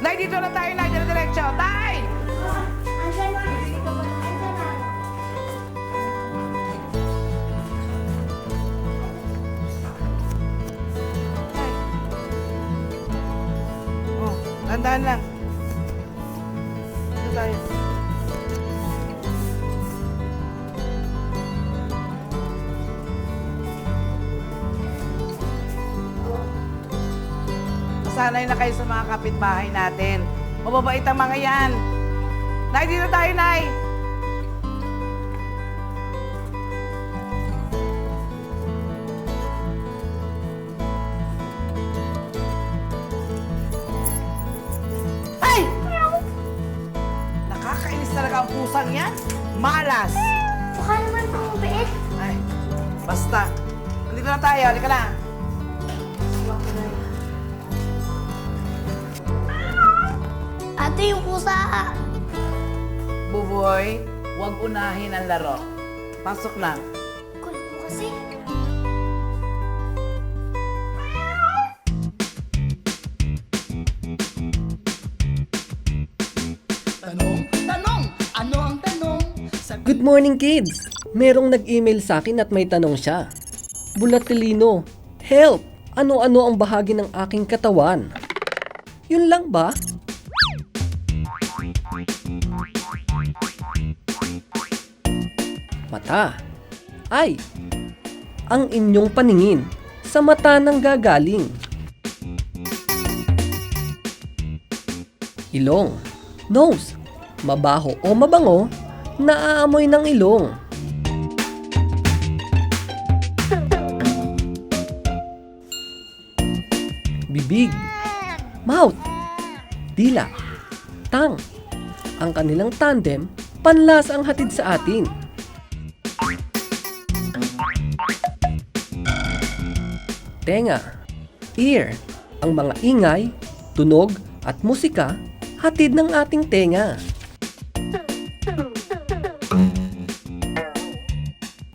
Nay, dito na tayo, Nay. Diretso. Tay! Andyan na. Andyan na. Oh, tandaan lang. Dito tayo. Masanay na kayo sa mga kapitbahay natin. Mababait ang mga yan. Nay, dito tayo, Nay. Ay! Nakakainis talaga ang pusang yan. Malas. Mukha naman pong mabait. Ay, basta. Nandito na tayo. Halika na. Ate, yung pusa. Buboy, huwag unahin ang laro. Pasok na. Kulit mo kasi. Good morning, kids! Merong nag-email sa akin at may tanong siya. Bulatilino, help! Ano-ano ang bahagi ng aking katawan? Yun lang ba? Mata. Ay! Ang inyong paningin sa mata nang gagaling. Ilong. Nose. Mabaho o mabango, naaamoy ng ilong. Bibig. Mouth. Dila. Tang. Ang kanilang tandem, panlas ang hatid sa atin. Tenga. Ear. Ang mga ingay, tunog at musika, hatid ng ating tenga.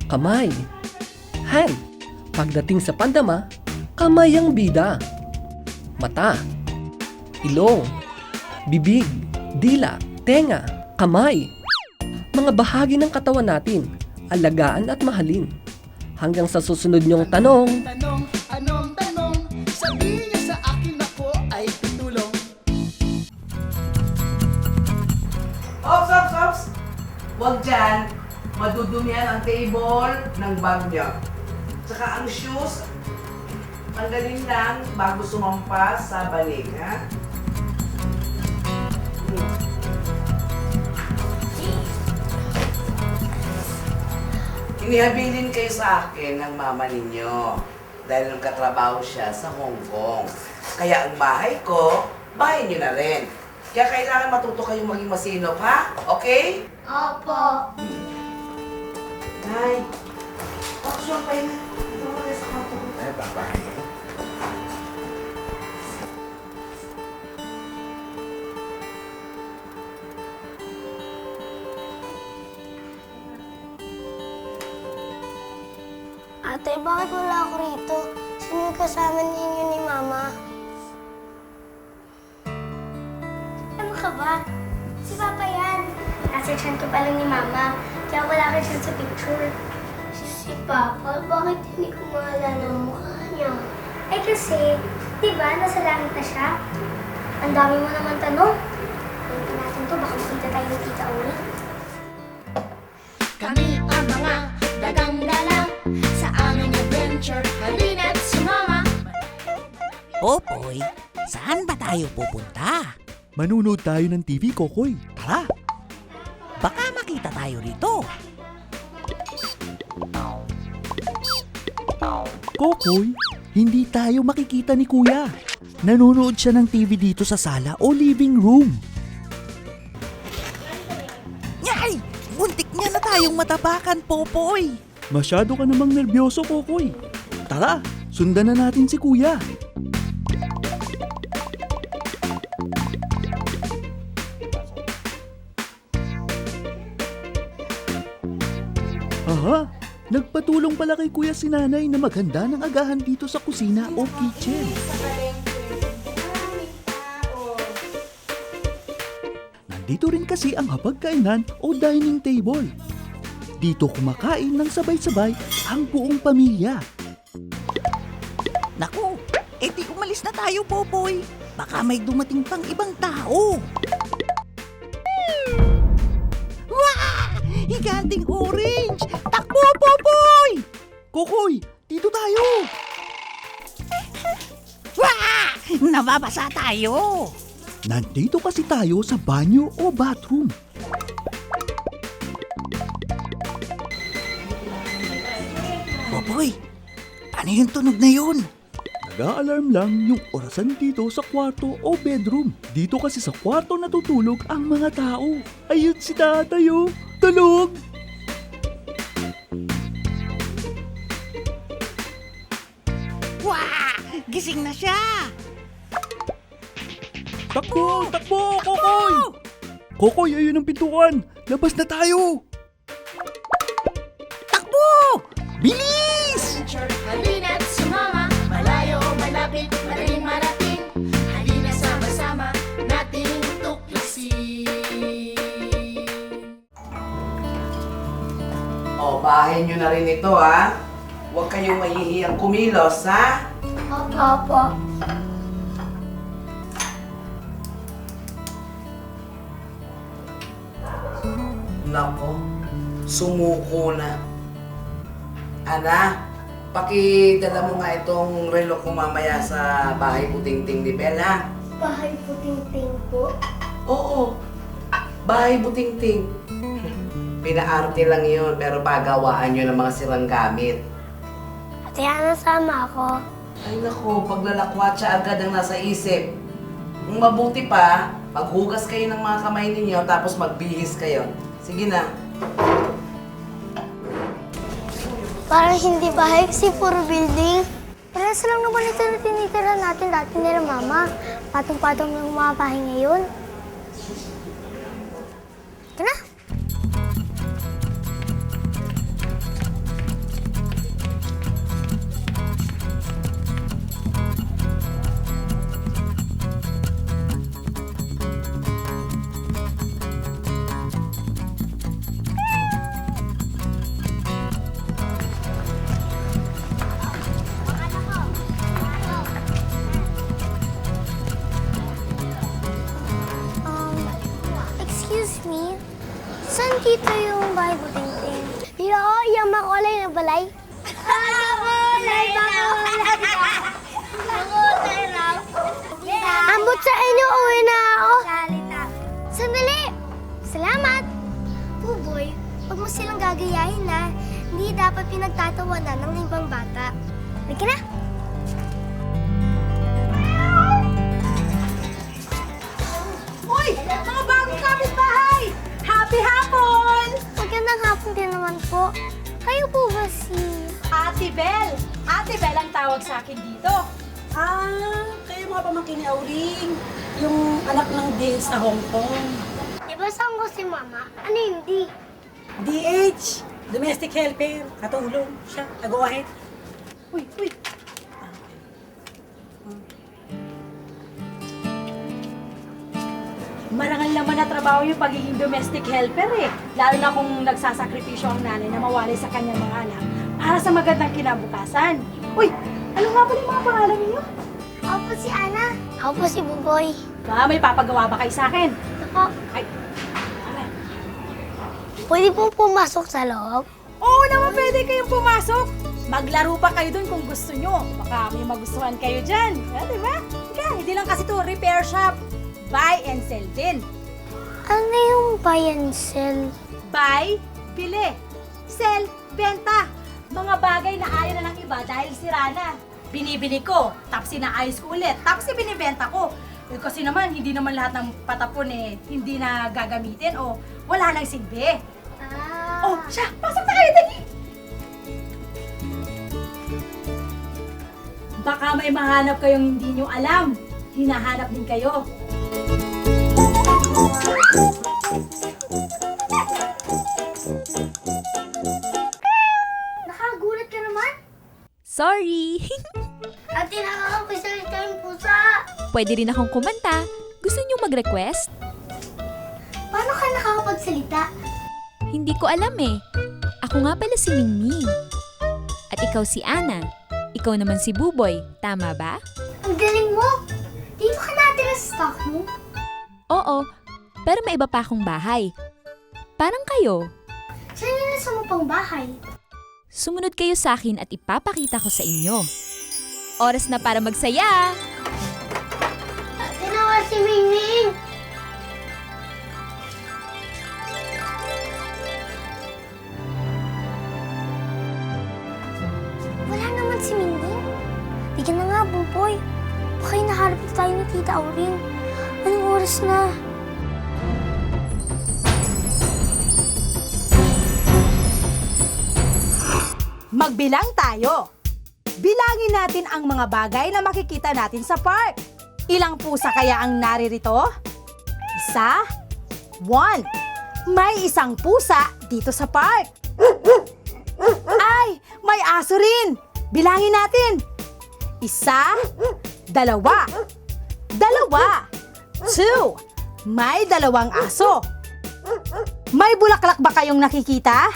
Kamay. Hand. Pagdating sa pandama, kamay ang bida. Mata. Ilong. Bibig. Dila. Tenga. Kamay. Mga bahagi ng katawan natin, alagaan at mahalin. Hanggang sa susunod niyong tanong. Anong tanong? Sabihin niyo sa akin ako ay pitulong. Ops, ops, ops! Huwag dyan. Madudumihan ang table ng bag niyo. Tsaka ang shoes, tanggalin lang bago sumampas sa balik, ha? Inihabilin kayo sa akin ng mama ninyo dahil nagkatrabaho siya sa Hong Kong. Kaya ang bahay ko, bahay niyo na rin. Kaya kailangan matuto kayong maging masinop, ha? Okay? Opo. Nay, action pa yun. Ito mo sa kapo. Ay, bye-bye. Ate, bakit wala ako rito? Sino yung kasama ninyo ni Mama? Ano ka ba? Si Papa yan. Nasa tiyan ko pa lang ni Mama, kaya wala ka siya sa picture. Si Papa, bakit hindi ko maalala ang mukha niya? Eh kasi, di ba, nasa langit na siya? Ang dami mo naman tanong. Pwede natin to, baka makita tayo ni Tita Uli. Kami ang mga dagang dala sa aming adventure. Halina't sumama. Popoy, saan ba tayo pupunta? Manunood tayo ng TV, Kokoy. Tara! Baka makita tayo rito. Kokoy, hindi tayo makikita ni Kuya. Nanonood siya ng TV dito sa sala o living room. Nyay! Muntik niya na tayong matapakan, Popoy. Masyado ka namang nervyoso, Kokoy. Tara, sundan na natin si Kuya. Aha, nagpatulong pala kay Kuya si Nanay na maghanda ng agahan dito sa kusina o kitchen. Nandito rin kasi ang hapagkainan o dining table. Dito kumakain ng sabay-sabay ang buong pamilya. Naku, edi umalis na tayo, Popoy. Baka may dumating pang ibang tao. Wah! Higanting orange! Takbo, Popoy! Kokoy, dito tayo! Wah! Nababasa tayo. Nandito kasi tayo sa banyo o bathroom. Popoy, ano yung tunog na yun? Nag-a-alarm lang yung orasan dito sa kwarto o bedroom. Dito kasi sa kwarto natutulog ang mga tao. Ayun si tatay oh, tulog! Wah! Gising na siya. Takbo! Takbo! Kokoy! Kokoy, ayun ang pintuan! Labas na tayo! Takbo! Bilis! Halina't sumama, malayo o malapit, madaling marating. Halina sama-sama, nating tuklasin. O, bahay nyo na rin ito, ha? Huwag kayong mahihiyang kumilos, ha? Opo. Nako, sumuko na. Ana, pakidala mo nga itong relo ko mamaya sa bahay Butingting ni Bel, ha? Bahay puting-ting po. Oo, bahay Butingting. Pinaarte lang yun, pero pagawaan nyo ng mga sirang gamit. Ate Ana, sama ako. Ay nako, paglalakwatsa agad ang nasa isip. Kung mabuti pa, maghugas kayo ng mga kamay ninyo tapos magbihis kayo. Sige na. Parang hindi bahay kasi puro building. Parehas lang naman ito na tinitira natin dati nila mama. Patong-patong ng mga bahay ngayon. Ito na. Excuse me, saan dito yung bahay Butingting? Yung makulay na balay? Makulay na Ambot sa inyo, uwi na ako. Sandali! Salamat! Buboy, huwag mo silang gagayahin na. Hindi dapat pinagtatawanan ng ibang bata. Halika na! Uy! Mga bagong kapitbahay! Happy hapon! Magandang hapon din naman po. Kayo po ba si... Ate Bel! Ate Bel ang tawag sa akin dito. Kayo mga pamangkin ni Auring. Yung anak ng Dale sa Hong Kong. Di ba saan ko si Mama? Ano yung D? DH! Domestic helper. Katulong siya. Go ahead. Uy! Marangal naman na trabaho yung pagiging domestic helper eh. Lalo na kung nagsasakripisyo ang nanay na mawalay sa kanyang mga anak para sa magandang kinabukasan. Uy! Ano nga ba yung mga pangalan ninyo? Ako po si Ana. Ako po si Buboy. May papagawa ba kayo sa akin? Ako, Ay, pwede po pumasok sa loob? oo naman pwede kayong pumasok. Maglaro pa kayo dun kung gusto nyo. Baka may magustuhan kayo dyan. Diba? Hindi lang kasi to repair shop. Buy and sell din. Ano yung buy and sell? Buy, bili. Sell, benta. Mga bagay na ayaw na ng iba dahil sira na. Binibili ko, tapos inaayos ko ulit, tapos ibinibenta ko. Kasi naman, hindi naman lahat ng patapon hindi na gagamitin o wala nang silbi. Oh, siya! Pasok na kayo, dali! Baka may mahanap kayong hindi nyo alam. Hinahanap din kayo. Nakagulat ka naman? Sorry! Ate, nakakapisalita yung pusa. Pwede rin akong kumanta. Gusto niyo mag-request? ka nakakapagsalita? Hindi ko alam eh. Ako nga pala si Mingming. At ikaw si Ana. Ikaw naman si Buboy, tama ba? Ang galing mo! Dito ka natira sa Stockholm? Oo, pero may iba pa akong bahay. Parang kayo. Saan yun sa mo pang bahay? Sumunod kayo sa akin at ipapakita ko sa inyo. Oras na para magsaya! Tinawa si Mingming! Wala naman si Mingming. Bigyan na nga, Buboy. Baka hinaharap na tayo ni Tita Auring. Anong oras na? Magbilang tayo. Bilangin natin ang mga bagay na makikita natin sa park. Ilang pusa kaya ang naririto? 1. 1. May isang pusa dito sa park. Ay, may aso rin. Bilangin natin. 1, 2. 2. May 2 aso. May bulaklak ba kayong nakikita?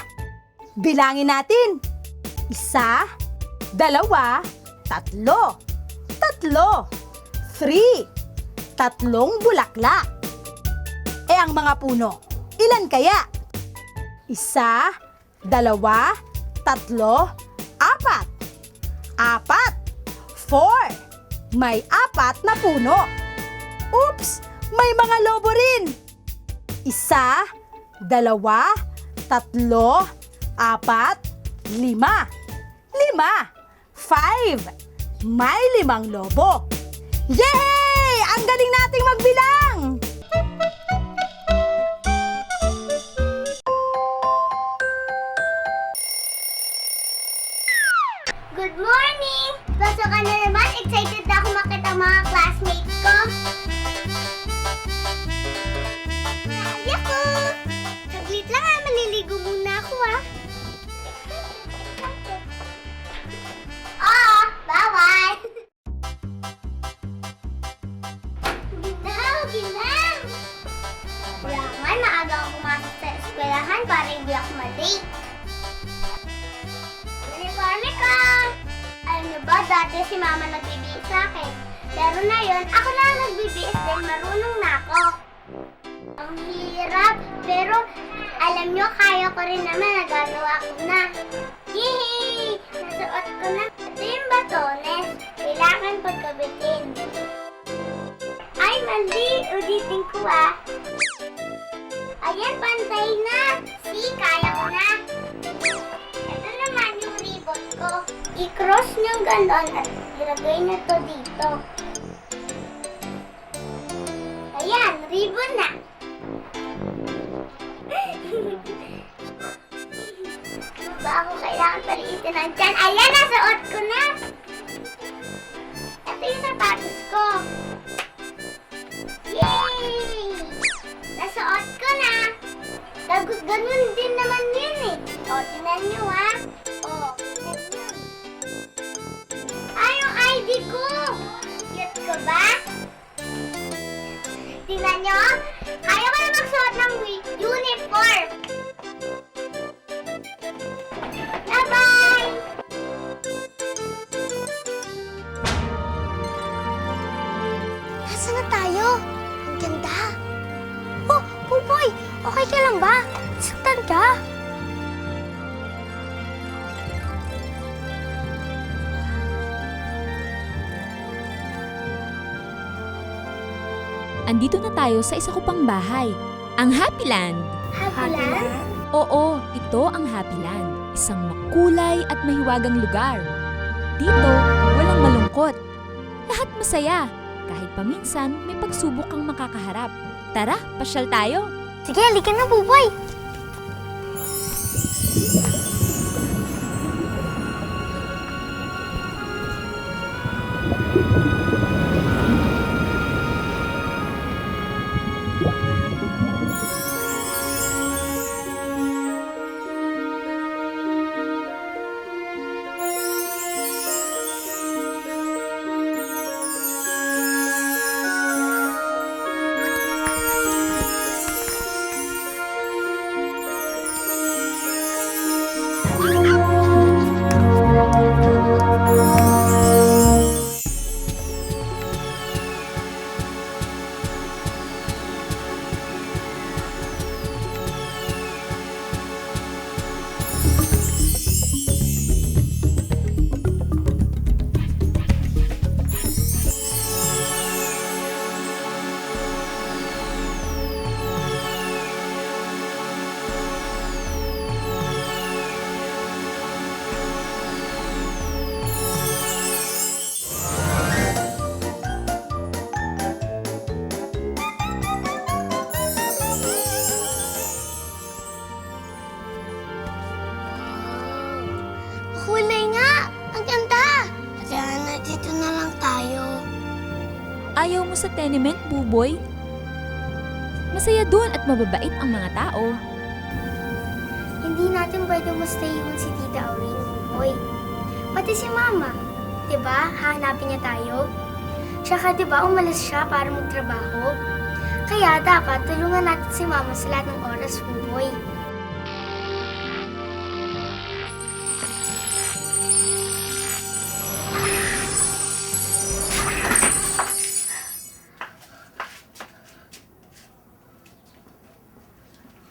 Bilangin natin. 1, 2, 3. 3. 3 bulaklak. Eh ang mga puno, ilan kaya? 1, 2, 3, 4. 4. May 4 na puno. Oops! May mga lobo rin. 1, 2, 3, 4, 5. 5. May 5 lobo. Yay! Ang galing nating magbilang! Good morning! Pasok ka na naman. Excited na ako makita ang mga classmates ko. Yako! Saglit lang ha. Maliligo muna ako ha. Oo! Bawal! Ginang! Kailangan maaga ako pumasok sa eskwelahan para hindi ako ma-late. Uniforme ko! Alam niyo ba, dati si Mama nagbibihis sa akin. Pero ngayon, ako na ang nagbibihis dahil marunong na ako. Ang hirap, pero alam niyo, kaya ko rin naman, nagagawa ko na. Yehey! Nasuot ko na. Ito yung batones. Kailangan pagkabitin. Ay, mali! Ulitin ko ah. Ayan, pantay na. See, kaya ko na. Ito naman yung ribbon ko. I-cross niyong ganon at ilagay niyo to dito. Ayan, ribbon na. Ba ako kailangan paliitin ang tiyan? Ayan, nasuot ko na. Ito yung sapatos ko. Yay! Nasuot ko na. Ganun din naman yun eh. O, tingnan nyo ha. O, tingnan nyo. Ay, yung ID ko. Cute ko ba? Tingnan nyo. Kaya ko na magsuot ng uniform. Bye-bye! Nasaan na tayo? Ang ganda. Oh, Pupoy! Okay ka lang ba? Saktan ka? Andito na tayo sa isa ko pang bahay, ang Happy Land. Happy Land? Oo, ito ang Happy Land. Isang makulay at mahiwagang lugar. Dito, walang malungkot. Lahat masaya. Kahit paminsan, may pagsubok kang makakaharap. Tara, pasyal tayo. Sige, halika na, Pupoy. tenement, Buboy. Masaya doon at mababait ang mga tao. Hindi natin pwede mastayuan si Tita Auring, Boy. Pati si Mama. Diba? Hahanapin niya tayo. Tsaka diba umalis siya para magtrabaho? Kaya dapat tulungan natin si Mama sa lahat ng oras, Boy.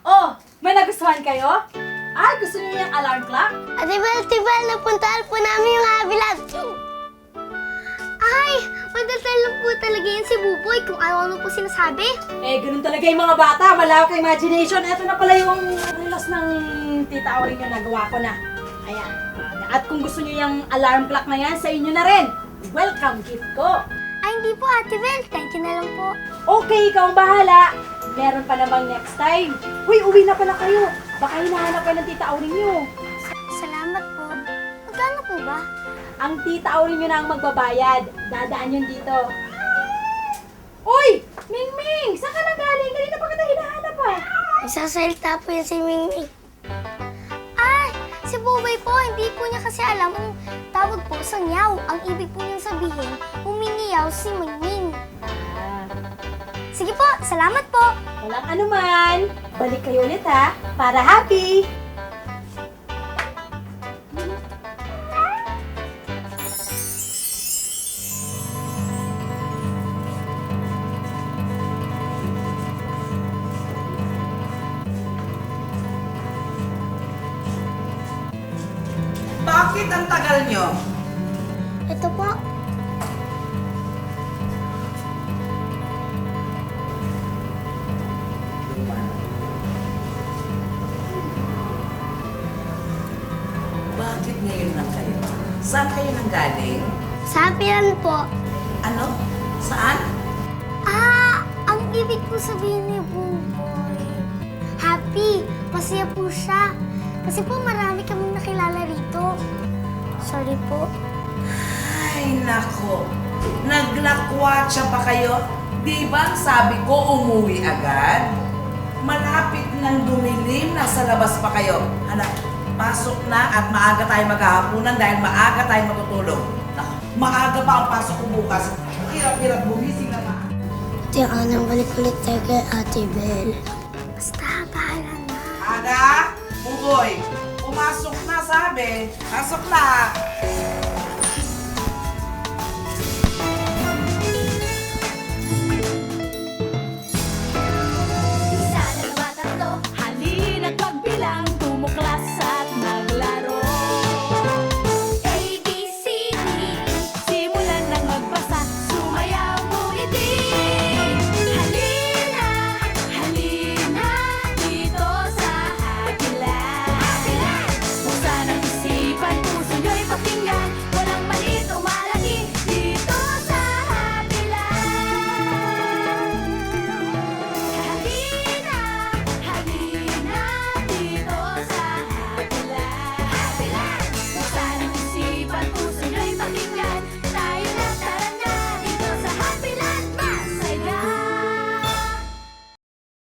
Oh, may nagustuhan kayo? Ay, gusto niyo yung alarm clock? Atibel, napuntahan po namin yung habilat. Ay, madaldal lang po talaga yan si Buboy kung ano-ano po sinasabi. Eh, ganun talaga yung mga bata. Malawak ang imagination. Ito na pala yung relos ng Tita Auring yung nagawa ko na. Ayan. At kung gusto niyo yung alarm clock na yan, sa inyo na rin. Welcome gift ko. Ay, hindi po, Ate Bel. Thank you na lang po. Okay, ikaw ang bahala. Meron pa namang next time. Uy, uwi na pala kayo. Baka hinahanap kayo ng Tita Auring nyo. Salamat po. Magkano po ba? Ang Tita Auring nyo na ang magbabayad. Dadaan yun dito. Uy! Mingming! Saan ka na galing? Kanina pa kita hinahanap ah. Isasalita po yan si Mingming. Ay, si Buboy po, hindi po niya kasi alam ang tawag po sa nyaw. Ang ibig po niyang sabihin, uminiyaw si Mingming. Sige po, salamat po. Walang anuman. Balik kayo ulit ha, para happy. Bakit ang tagal nyo? Ito po. Bakit ngayon lang kayo? Saan kayo nanggaling? Sabihan po. Ano? Saan? Ang ibig po sabihin ni Buboy. Happy. Masaya po siya. Kasi po marami kaming nakilala rito. Sorry po. Ay, nako. Naglakwatsa pa kayo? Di ba sabi ko umuwi agad? Malapit nang dumilim, nasa labas pa kayo. Anak, pasok na at maaga tayo maghahapunan dahil maaga tayo matutulog. Nako, maaga pa ang pasok ko bukas. Hirap-hirap bumising na maaga. Tiyan, balik ulit tayo kay Ate Bel. Basta, bahala na. Ada, Buboy, pumasok na sabi. Pasok na.